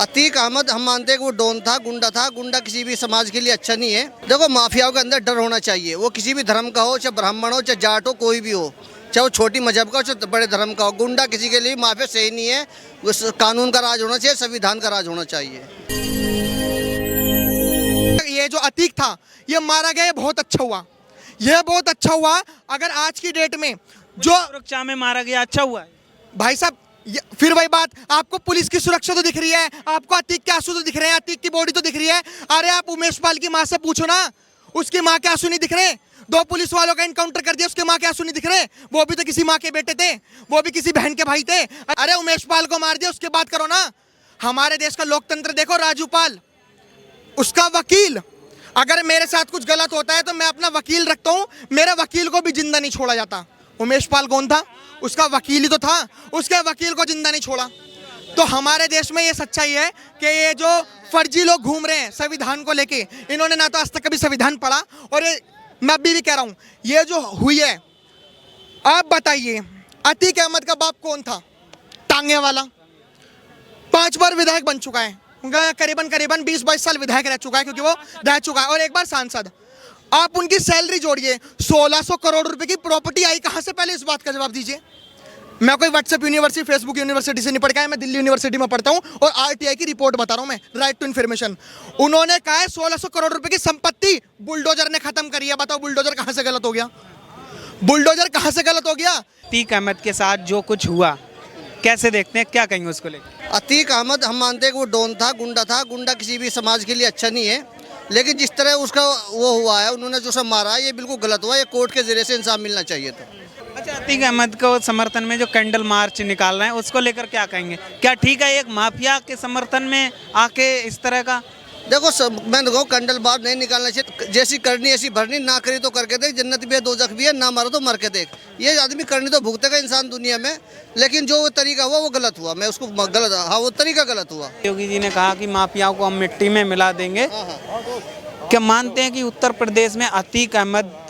अतीक अहमद हम मानते हैं कि वो डॉन था, गुंडा किसी भी समाज के लिए अच्छा नहीं है। देखो माफियाओं के अंदर डर होना चाहिए, वो किसी भी धर्म का हो, चाहे ब्राह्मण हो, चाहे जाट हो, कोई भी हो, चाहे वो छोटी मजहब का हो, चाहे बड़े धर्म का हो। गुंडा किसी के लिए माफिया सही नहीं है। उस कानून का राज होना चाहिए, संविधान का राज होना चाहिए। ये जो अतीक था ये मारा गया, ये बहुत अच्छा हुआ, यह बहुत अच्छा हुआ। अगर आज की डेट में जो सुरक्षा में मारा गया, अच्छा हुआ है। भाई साहब फिर वही बात, आपको पुलिस की सुरक्षा तो दिख रही है, आपको अतीक के आंसू तो दिख रहे हैं, अतीक की बॉडी तो दिख रही है। अरे आप उमेश पाल की माँ से पूछो ना, उसकी माँ के आंसू नहीं दिख रहे। 2 पुलिस वालों का इनकाउंटर कर दिया, उसके माँ के आंसू नहीं दिख रहे। वो भी तो किसी माँ के बेटे थे, वो भी किसी बहन के भाई थे। अरे उमेश पाल को मार दिया, उसके बात करो ना। हमारे देश का लोकतंत्र देखो, राजू पाल उसका वकील, अगर मेरे साथ कुछ गलत होता है तो मैं अपना वकील रखता हूँ, मेरे वकील को भी जिंदा नहीं छोड़ा जाता। उमेश पाल कौन था? उसका वकील ही तो था, उसके वकील को जिंदा नहीं छोड़ा। तो हमारे देश में ये सच्चाई है कि ये जो फर्जी लोग घूम रहे हैं संविधान को लेके, इन्होंने ना तो आज तक कभी संविधान पढ़ा, और ये मैं अभी भी कह रहा हूँ, ये जो हुई है, आप बताइए अतीक अहमद का बाप कौन था? टांगे वाला, 5 बार विधायक बन चुका है, करीबन 20-22 साल विधायक रह चुका है, क्योंकि वो रह चुका है, और एक बार सांसद। आप उनकी सैलरी जोड़िए, 1600 करोड़ रुपए की प्रॉपर्टी आई कहां से? पहले इस बात का जवाब दीजिए। मैं कोई व्हाट्सएप यूनिवर्सिटी, फेसबुक यूनिवर्सिटी से नहीं पढ़ के आया, मैं दिल्ली यूनिवर्सिटी में पढ़ता हूं और आरटीआई की रिपोर्ट बता रहा हूं मैं, राइट टू इन्फॉर्मेशन। उन्होंने कहा है 1600 करोड़ रुपए की संपत्ति बुलडोजर ने खत्म करी है। बताओ बुलडोजर कहां से गलत हो गया? बुलडोजर कहां से गलत हो गया? अतीक अहमद के साथ जो कुछ हुआ, कैसे देखते हैं, क्या कहेंगे उसको लेकर? अतीक अहमद हम मानते हैं कि वो डॉन था, गुंडा किसी भी समाज के लिए अच्छा नहीं है। लेकिन जिस तरह उसका वो हुआ है, उन्होंने जो सब मारा है, ये बिल्कुल गलत हुआ। ये कोर्ट के जरिए से इंसाफ मिलना चाहिए था। अच्छा, अतीक अहमद को समर्थन में जो कैंडल मार्च निकाल रहे हैं, उसको लेकर क्या कहेंगे? क्या ठीक है एक माफिया के समर्थन में आके इस तरह का? देखो मैं देखो कैंडल बार नहीं निकालना चाहिए। जैसी करनी ऐसी भरनी, ना करी तो करके देख, जन्नत भी है दोजख भी है, ना मारो तो मर के देख। ये आदमी करनी तो भुगतेगा इंसान दुनिया में, लेकिन जो वो तरीका हुआ वो गलत हुआ। मैं उसको गलत, हाँ वो तरीका गलत हुआ। योगी जी ने कहा कि माफियाओं को हम मिट्टी में मिला देंगे। क्या मानते हैं कि उत्तर प्रदेश में अतीक अहमद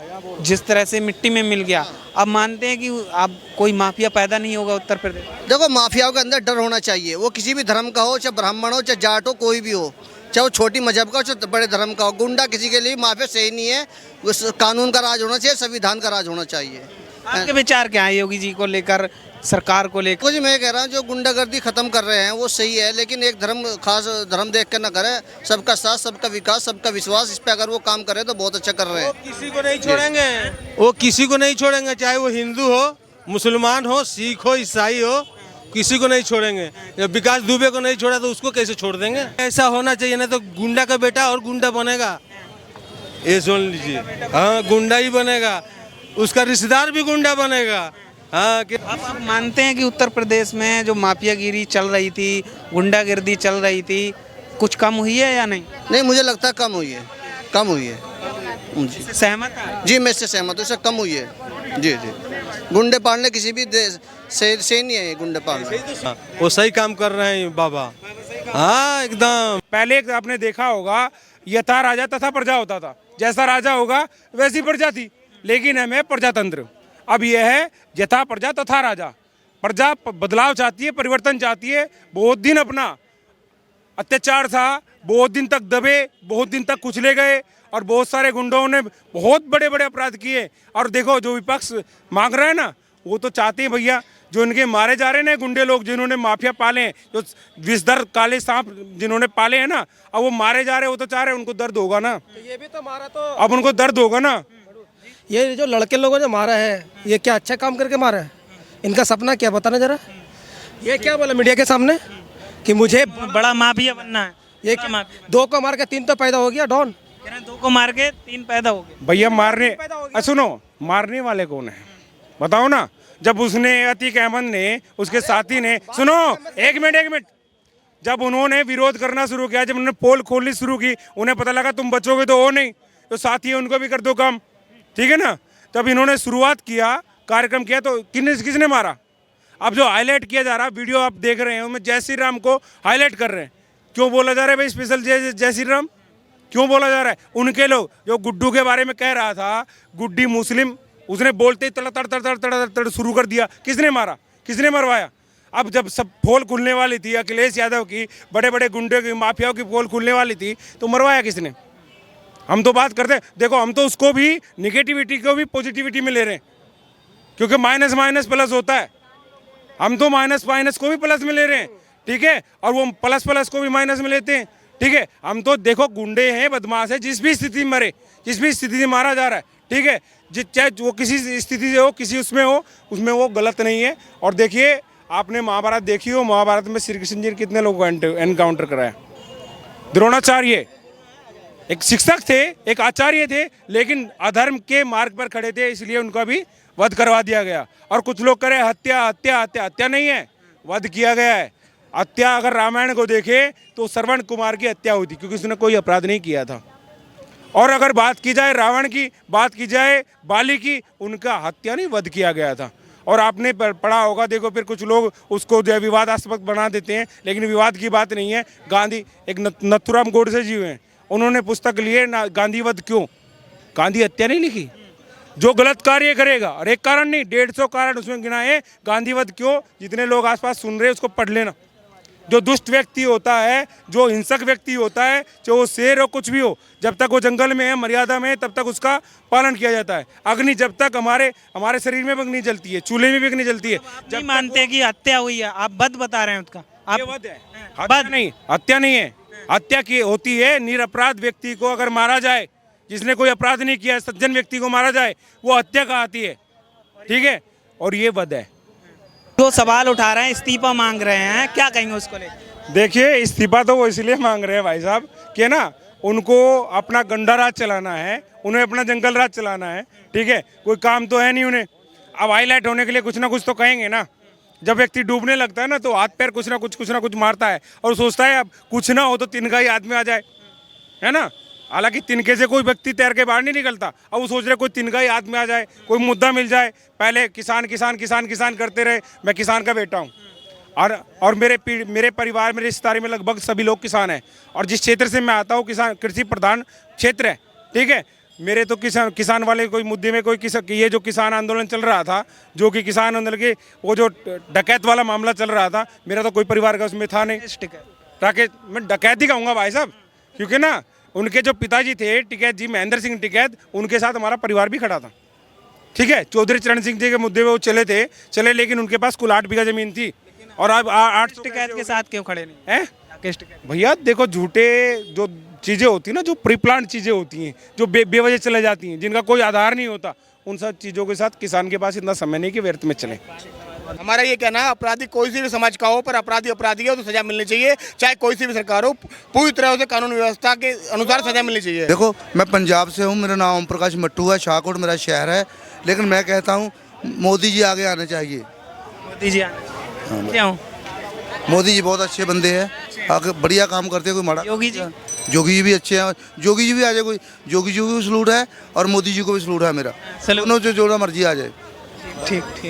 जिस तरह से मिट्टी में मिल गया, अब मानते हैं कि अब कोई माफिया पैदा नहीं होगा उत्तर प्रदेश? देखो माफियाओं के अंदर डर होना चाहिए, वो किसी भी धर्म का हो, चाहे ब्राह्मण हो, चाहे जाट हो, कोई भी हो, चाहे वो छोटी मजहब का हो, चाहे बड़े धर्म का हो। गुंडा किसी के लिए माफिया सही नहीं है। उस कानून का राज होना चाहिए, संविधान का राज होना चाहिए। आपके विचार क्या है योगी जी को लेकर, सरकार को लेकर? कुछ मैं कह रहा हूँ, जो गुंडागर्दी खत्म कर रहे हैं वो सही है, लेकिन एक धर्म, खास धर्म देख कर ना करे। सबका साथ, सबका विकास, सबका विश्वास, इस पे अगर वो काम करे तो बहुत अच्छा कर रहे हैं। किसी को नहीं छोड़ेंगे, वो किसी को नहीं छोड़ेंगे, चाहे वो हिंदू हो, मुसलमान हो, सिख हो, ईसाई हो, किसी को नहीं छोड़ेंगे। जब विकास दुबे को नहीं छोड़ा तो उसको कैसे छोड़ देंगे? ऐसा होना चाहिए, ना तो गुंडा का बेटा और गुंडा बनेगा, ये सुन लीजिए। हाँ, गुंडा ही बनेगा, उसका रिश्तेदार भी गुंडा बनेगा। हाँ कि आप मानते हैं कि उत्तर प्रदेश में जो माफियागिरी चल रही थी, गुंडागिर्दी चल रही थी, कुछ कम हुई है या नहीं? नहीं, मुझे लगता है कम हुई है, कम हुई है जी। सहमत है? जी मैं इससे सहमत हूँ, इससे कम हुई है जी। गुंडे पालने किसी भी देश से नहीं है, गुंडे पालने। वो सही काम कर रहे हैं बाबा। हाँ एकदम। पहले आपने देखा होगा, यथा राजा तथा प्रजा होता था, जैसा राजा होगा वैसी प्रजा थी, लेकिन हमें प्रजातंत्र। अब यह है यथा प्रजा तथा राजा। प्रजा बदलाव चाहती है, परिवर्तन चाहती है। बहुत दिन अपना अत्याचार था, बहुत दिन तक दबे, बहुत दिन तक कुचले गए, और बहुत सारे गुंडों ने बहुत बड़े बड़े अपराध किए। और देखो जो विपक्ष मांग रहा है ना, वो तो चाहते हैं भैया जो इनके मारे जा रहे हैं ना गुंडे लोग, जिन्होंने माफिया पाले हैं, जो विषधर काले सांप जिन्होंने पाले हैं ना, अब वो मारे जा रहे हैं, वो तो चाह रहे हैं उनको दर्द होगा ना। ये भी तो मारा, तो अब उनको दर्द होगा ना। ये जो लड़के लोगों ने मारा है, ये क्या अच्छा काम करके मारा है? इनका सपना क्या, बताना जरा। ये क्या बोला मीडिया के सामने कि मुझे बड़ा माफिया बनना है? ये क्या, 2 को मार के 3 तो पैदा हो गया डॉन। 2 को मार के 3 पैदा हो गए। भैया मारने, सुनो, मारने वाले कौन है बताओ ना। जब उसने अतीक अहमद ने, उसके साथी ने, सुनो एक मिनट, जब उन्होंने विरोध करना शुरू किया, जब उन्होंने पोल खोलनी शुरू की, उन्हें पता लगा तुम बचोगे तो वो नहीं, तो साथी है उनको भी कर दो काम, ठीक है ना। तब इन्होंने शुरुआत किया, कार्यक्रम किया, तो किसने मारा? अब जो हाईलाइट किया जा रहा वीडियो आप देख रहे हैं, उसमें जय श्री राम को हाईलाइट कर रहे हैं। क्यों बोला जा रहा है भाई स्पेशल जय श्री राम? क्यों बोला जा रहा है? उनके लोग जो गुड्डू के बारे में कह रहा था, गुड्डी मुस्लिम, उसने बोलते ही तड़ शुरू कर दिया। किसने मारा, किसने मरवाया? अब जब सब पोल खुलने वाली थी अखिलेश यादव की, बड़े बड़े गुंडे की, माफियाओं की पोल खुलने वाली थी, तो मरवाया किसने? हम तो बात करते, देखो हम तो उसको भी निगेटिविटी को भी पॉजिटिविटी में ले रहे हैं, क्योंकि माइनस माइनस प्लस होता है। हम तो माइनस माइनस को भी प्लस में ले रहे हैं, ठीक है, और वो प्लस प्लस को भी माइनस में लेते हैं, ठीक है। हम तो देखो गुंडे हैं, बदमाश है, जिस भी स्थिति में मरे, जिस भी स्थिति में मारा जा रहा है, ठीक है, चाहे वो किसी स्थिति से हो, किसी उसमें हो, उसमें वो गलत नहीं है। और देखिए आपने महाभारत देखी हो, महाभारत में श्री कृष्ण जी ने कितने लोगों को एनकाउंटर कराया। द्रोणाचार्य एक शिक्षक थे, एक आचार्य थे, लेकिन अधर्म के मार्ग पर खड़े थे, इसलिए उनका भी वध करवा दिया गया। और कुछ लोग करे हत्या हत्या हत्या, हत्या नहीं है, वध किया गया है। हत्या अगर रामायण को देखे तो श्रवण कुमार की हत्या हुई थी, क्योंकि उसने कोई अपराध नहीं किया था। और अगर बात की जाए रावण की, बात की जाए बाली की, उनका हत्या नहीं वध किया गया था। और आपने पढ़ा होगा, देखो फिर कुछ लोग उसको जो है विवादास्पद बना देते हैं, लेकिन विवाद की बात नहीं है। गांधी एक नथुराम गोडसे जी हुए हैं, उन्होंने पुस्तक लिए ना गांधीवध क्यों, गांधी हत्या नहीं लिखी। जो गलत कार्य करेगा, और एक कारण नहीं 150 कारण उसमें गिनाए, गांधीवध क्यों। जितने लोग आसपास सुन रहे हैं उसको पढ़ लेना। जो दुष्ट व्यक्ति होता है, जो हिंसक व्यक्ति होता है, चाहे वो शेर हो कुछ भी हो, जब तक वो जंगल में है, मर्यादा में है, तब तक उसका पालन किया जाता है। अग्नि जब तक हमारे शरीर में भी अग्नि जलती है, चूल्हे में भी अग्नि जलती है। जब मानते हैं कि हत्या हुई है, आप वध बता रहे हैं उसका, आप वध है, हत्या नहीं, हत्या नहीं है। हत्या की होती है निरपराध व्यक्ति को अगर मारा जाए, जिसने कोई अपराध नहीं किया, सज्जन व्यक्ति को मारा जाए, वो हत्या कहलाती है, ठीक है। और ये वध है। जो सवाल उठा रहे हैं, इस्तीफा मांग रहे हैं, क्या कहेंगे उसको लेकर? देखिए इस्तीफा तो वो इसलिए मांग रहे हैं भाई साहब कि ना उनको अपना गंडा राज चलाना है, उन्हें अपना जंगल राज चलाना है, ठीक है। कोई काम तो है नहीं उन्हें। अब हाईलाइट होने के लिए कुछ ना कुछ तो कहेंगे ना। जब व्यक्ति डूबने लगता है ना, तो हाथ पैर कुछ ना कुछ मारता है और सोचता है अब कुछ ना हो तो तिनका ही हाथ में आ जाए, है ना। हालांकि तिनके से कोई व्यक्ति तैर के बाहर नहीं निकलता। अब वो सोच रहे कोई तिनका ही हाथ में आ जाए, कोई मुद्दा मिल जाए। पहले किसान किसान किसान किसान करते रहे, मैं किसान का बेटा हूँ, और मेरे परिवार में, रिश्तेदारी में लगभग सभी लोग किसान हैं। और जिस क्षेत्र से मैं आता हूँ, किसान कृषि प्रधान क्षेत्र है, ठीक है। मेरे तो किसान वाले कोई मुद्दे में कोई ये जो किसान आंदोलन चल रहा था, जो कि किसान आंदोलन के वो जो डकैत वाला मामला चल रहा था, मेरा तो कोई परिवार का उसमें था नहीं। राकेश, मैं डकैत ही कहूँगा भाई साहब, क्योंकि ना उनके जो पिताजी थे टिकैत जी, महेंद्र सिंह टिकैत, उनके साथ हमारा परिवार भी खड़ा था, ठीक है। चौधरी चरण सिंह जी के मुद्दे में वो चले, लेकिन उनके पास कुल 8 बीघा जमीन थी। और अब 8 टिकैत के साथ क्यों खड़े नहीं हैं? भैया देखो, झूठे जो चीज़ें होती हैं ना, जो प्री प्लान चीज़ें होती हैं, जो बेवजह चले जाती हैं, जिनका कोई आधार नहीं होता, उन सब चीज़ों के साथ किसान के पास इतना समय नहीं कि व्यर्थ में चले। हमारा ये कहना है, अपराधी कोई सी भी समाज का हो, पर अपराधी अपराधी है तो सजा मिलनी चाहिए, चाहे कोई सी भी सरकार हो, पूरी तरह उसे कानून व्यवस्था के अनुसार सजा मिलनी चाहिए। देखो, मैं पंजाब से हूँ, मेरा नाम ओम प्रकाश मट्टू है, शाहकोट मेरा शहर है, लेकिन मैं कहता हूँ मोदी जी आगे आने चाहिए। मोदी जी आने क्यों? मोदी जी बहुत अच्छे बंदे हैं, आगे बढ़िया काम करते हैं, कोई माड़ा। योगी जी भी अच्छे हैं, योगी जी भी आ जाए, कोई योगी जी को भी सलूट है और मोदी जी को भी सलूट है मेरा। दोनों जो जोड़ा मर्जी आ जाए। ठीक ठीक।